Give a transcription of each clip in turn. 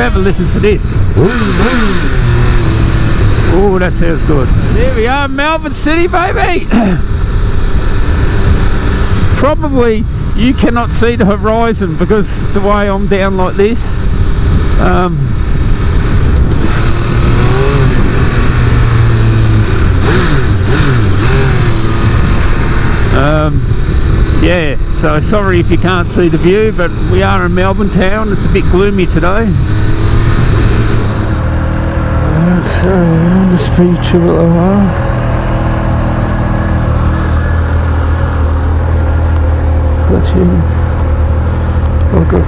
have a listen to this. Oh, that sounds good. There we are, Melbourne City, baby. Probably you cannot see the horizon because the way I'm down like this. Yeah, so sorry if you can't see the view, but we are in Melbourne town. It's a bit gloomy today. So on the speed tripper. Clutch in. Okay.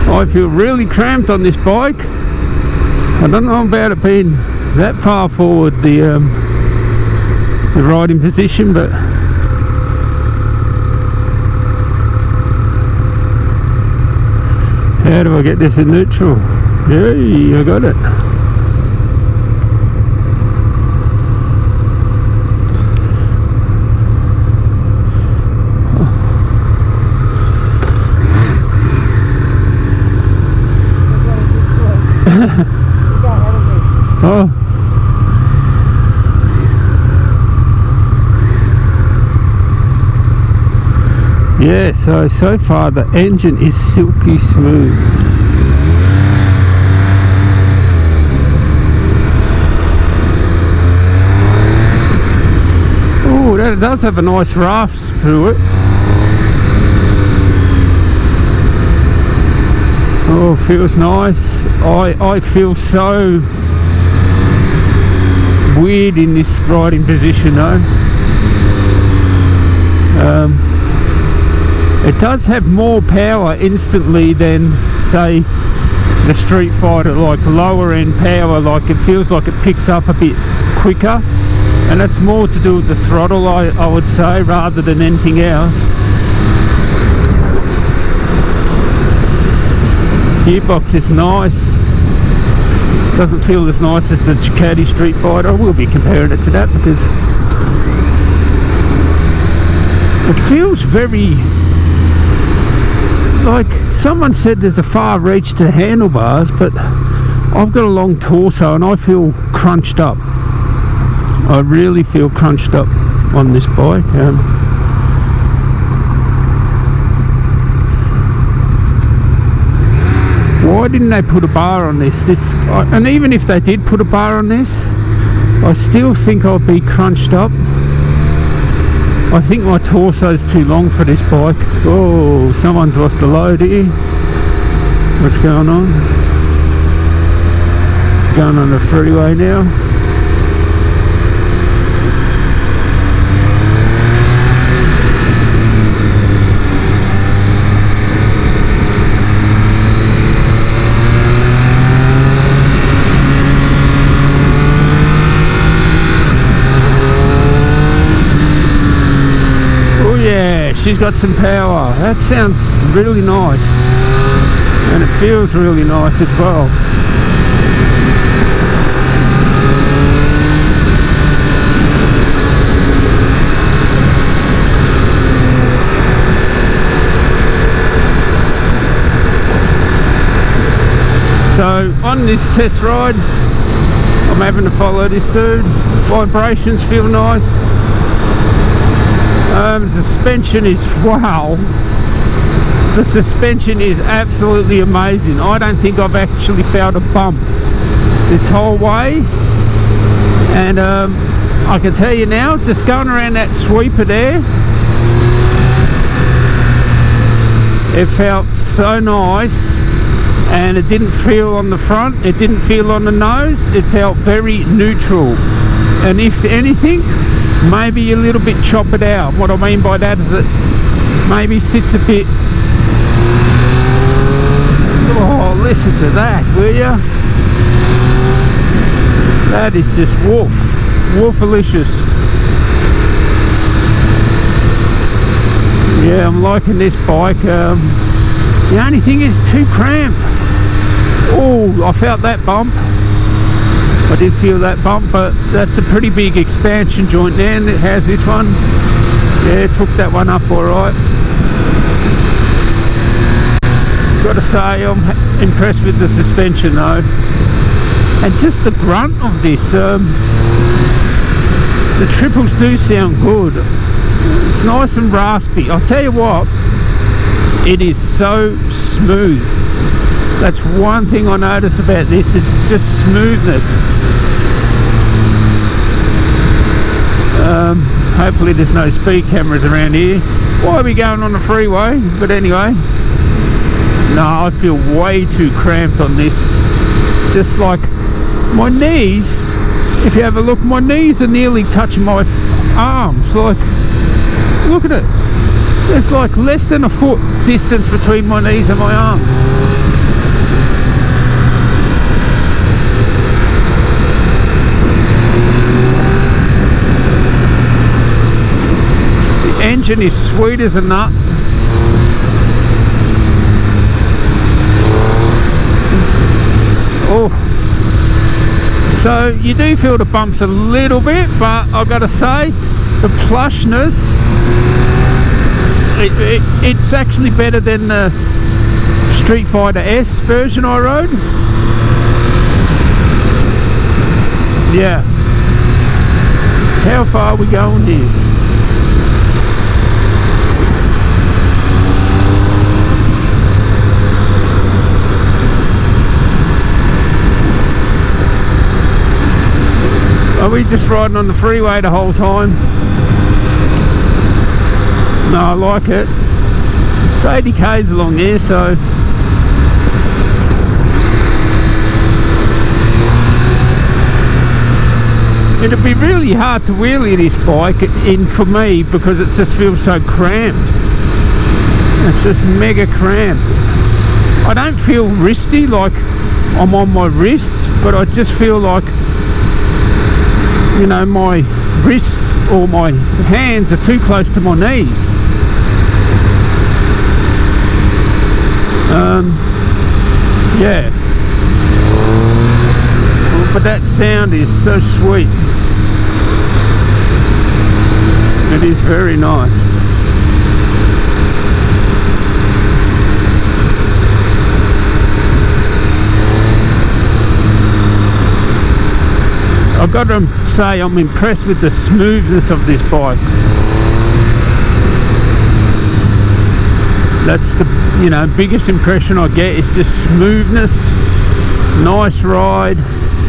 I feel really cramped on this bike. I don't know about it being that far forward, the riding position, but how do I get this in neutral? Yay, I got it. Oh. Yeah, so far the engine is silky smooth. Oh, that does have a nice rasp to it. Oh, feels nice. I feel so weird in this riding position though. It does have more power instantly than say the Streetfighter, like lower end power. Like it feels like it picks up a bit quicker, and that's more to do with the throttle, I would say, rather than anything else. Gearbox is nice. Doesn't feel as nice as the Ducati Streetfighter. I will be comparing it to that because it feels very, like someone said there's a far reach to the handlebars, but I've got a long torso and I feel crunched up. I really feel crunched up on this bike. Why didn't they put a bar on this? And even if they did put a bar on this, I still think I'll be crunched up. I think my torso's too long for this bike. Oh, someone's lost a load here. What's going on? Going on the freeway now. She's got some power. That sounds really nice, and it feels really nice as well. So on this test ride, I'm having to follow this dude. Vibrations feel nice. The suspension is, wow, the suspension is absolutely amazing. I don't think I've actually felt a bump this whole way, and I can tell you now, just going around that sweeper there, it felt so nice, and it didn't feel on the front, it didn't feel on the nose, it felt very neutral. And if anything, maybe a little bit chop it out. What I mean by that is it maybe sits a bit. Oh, listen to that, will ya? That is just wolfalicious. Yeah, I'm liking this bike. The only thing is too cramped. Oh, I felt that bump. I did feel that bump, but that's a pretty big expansion joint there, and it has this one. Yeah, took that one up all right. Got to say, I'm impressed with the suspension though, and just the grunt of this. The triples do sound good. It's nice and raspy. I'll tell you what, it is so smooth. That's one thing I notice about this, is just smoothness. Hopefully there's no speed cameras around here. Why are we going on the freeway? But anyway, no, I feel way too cramped on this. Just like my knees, if you have a look, my knees are nearly touching my arms. Like, look at it. There's like less than a foot distance between my knees and my arms. The engine is sweet as a nut. Oh, so you do feel the bumps a little bit, but I've got to say, the plushness, it's actually better than the Streetfighter S version I rode. Yeah. How far are we going here? Are we just riding on the freeway the whole time? No, I like it. It's 80 k's along here, so it'd be really hard to wheelie this bike in for me, because it just feels so cramped. It's just mega cramped. I don't feel wristy like I'm on my wrists, but I just feel like, you know, my wrists or my hands are too close to my knees. Yeah. Well, but that sound is so sweet. It is very nice. I've got to say, I'm impressed with the smoothness of this bike. That's the, you know, biggest impression I get, is just smoothness, nice ride,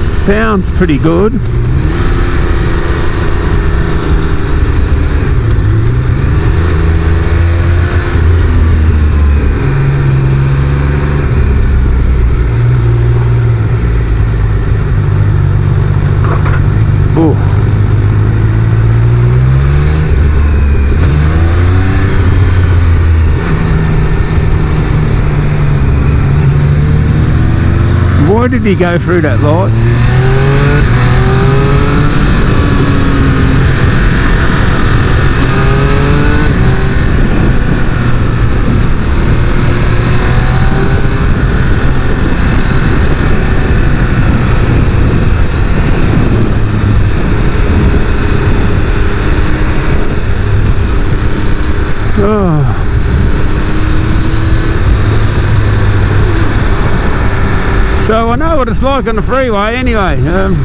sounds pretty good. Oh. Why did he go through that light? Oh. So I know what it's like on the freeway anyway. I've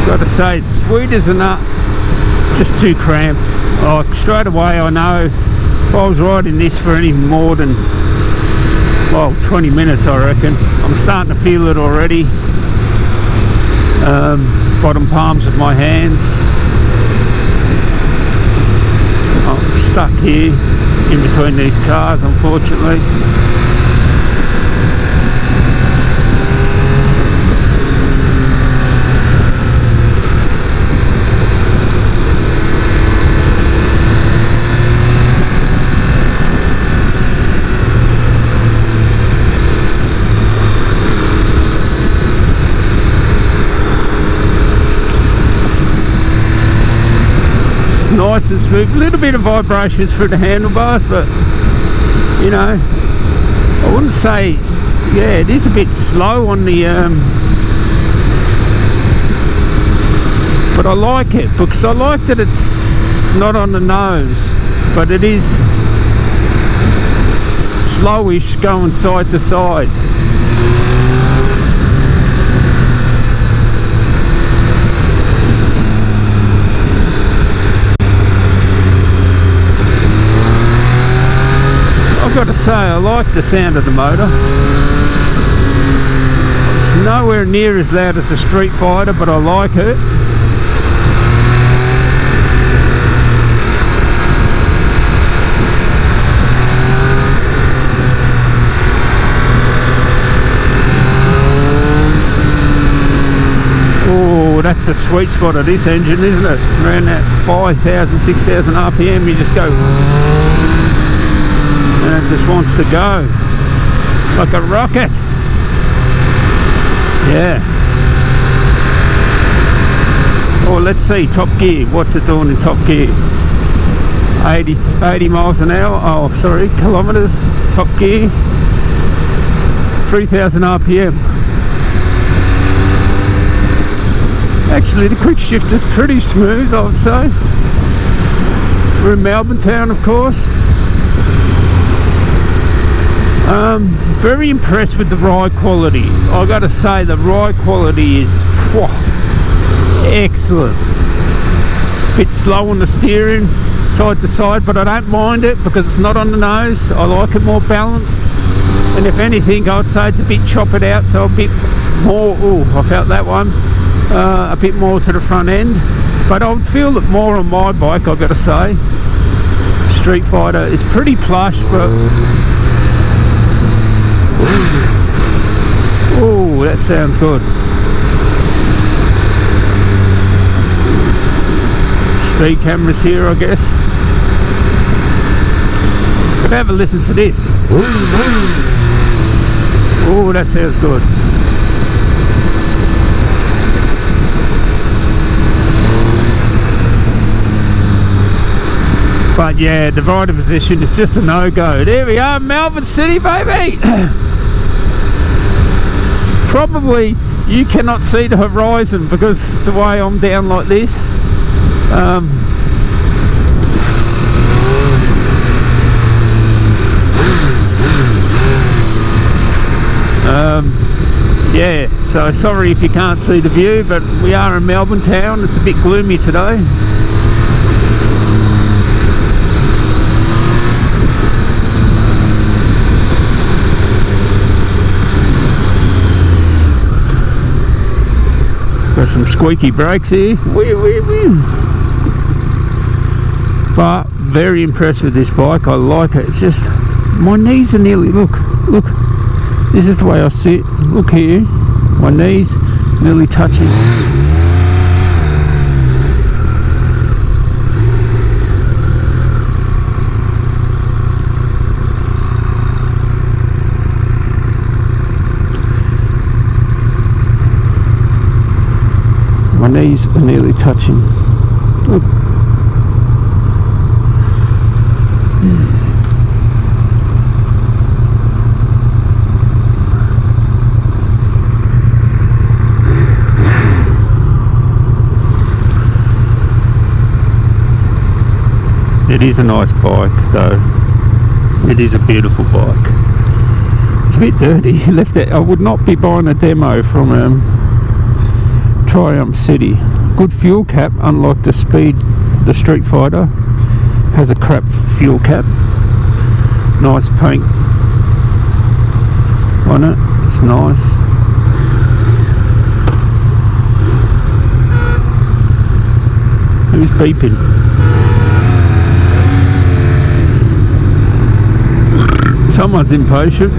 got to say, it's sweet as a nut. just too cramped. Like straight away I know if I was riding this for any more than, well, 20 minutes I reckon. I'm starting to feel it already. Bottom palms of my hands. I'm stuck here in between these cars, unfortunately. Nice and smooth, a little bit of vibrations through the handlebars, but you know, I wouldn't say, yeah, it is a bit slow on the but I like it because I like that it's not on the nose, but it is slowish going side to side. I've got to say, I like the sound of the motor. It's nowhere near as loud as the Streetfighter, but I like it. Oh, that's a sweet spot of this engine, isn't it? Around that 5,000, 6,000 RPM, you just go... and it just wants to go like a rocket. Yeah. Oh, let's see, top gear, what's it doing in top gear? 80 miles an hour, oh sorry, kilometers, top gear, 3,000 RPM. Actually the quick shift is pretty smooth, I would say. We're in Melbourne town, of course. Very impressed with the ride quality. I gotta say the ride quality is excellent. Bit slow on the steering, side to side, but I don't mind it because it's not on the nose. I like it more balanced, and if anything I'd say it's a bit chop it out, so a bit more, oh I felt that one, a bit more to the front end, but I would feel it more on my bike, I've got to say. Streetfighter is pretty plush, but oh, that sounds good. Speed cameras here, I guess. But have a listen to this. Oh, that sounds good. But yeah, the rider position is just a no-go. There we are, Melbourne City, baby. Probably you cannot see the horizon because the way I'm down like this. Yeah, so sorry if you can't see the view, but we are in Melbourne town. It's a bit gloomy today. Got some squeaky brakes here. But very impressed with this bike. I like it. It's just my knees are nearly, look, this is the way I sit. Look here, my knees nearly touching. My knees are nearly touching. Look. It is a nice bike though. It is a beautiful bike. It's a bit dirty. Left it. I would not be buying a demo from Triumph City. Good fuel cap, unlike the the Streetfighter has a crap fuel cap. Nice paint on it. It's nice. Who's beeping? Someone's impatient.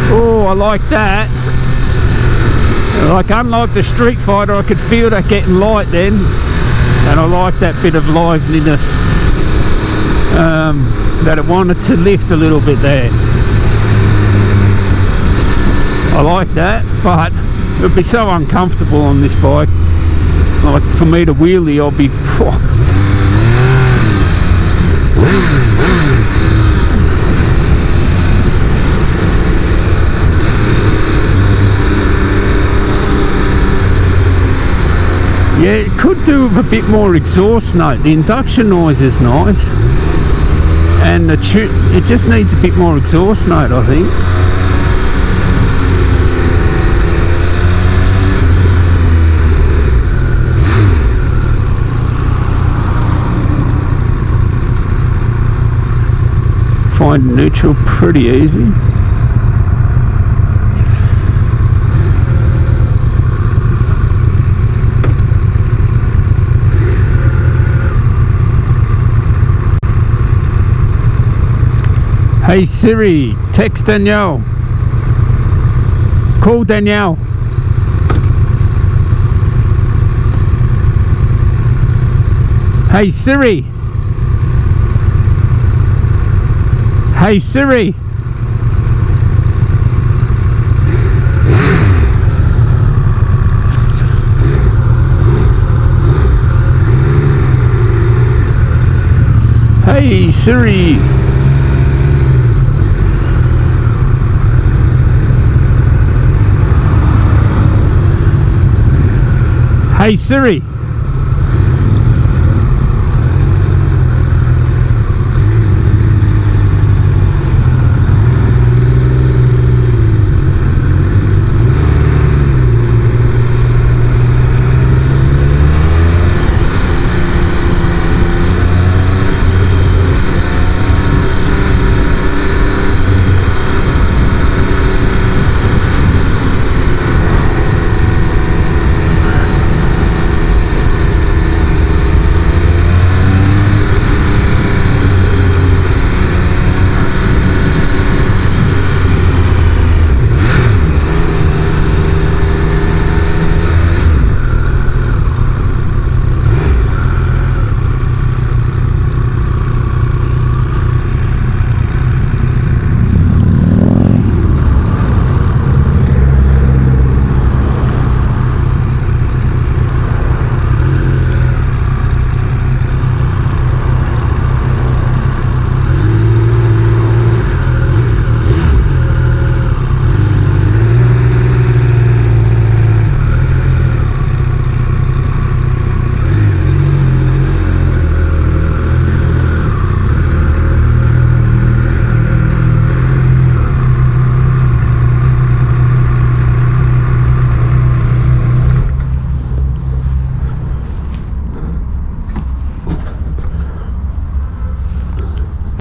Oh, I like that. Like, unlike the Streetfighter, I could feel that getting light then, and I like that bit of liveliness, that it wanted to lift a little bit there. I like that, but it would be so uncomfortable on this bike. Like, for me to wheelie, I'll be... Yeah, it could do with a bit more exhaust note. The induction noise is nice, and it just needs a bit more exhaust note, I think. Find neutral pretty easy. Hey Siri, text Danielle. Call Danielle. Hey Siri. Hey Siri. Hey Siri. Hey Siri.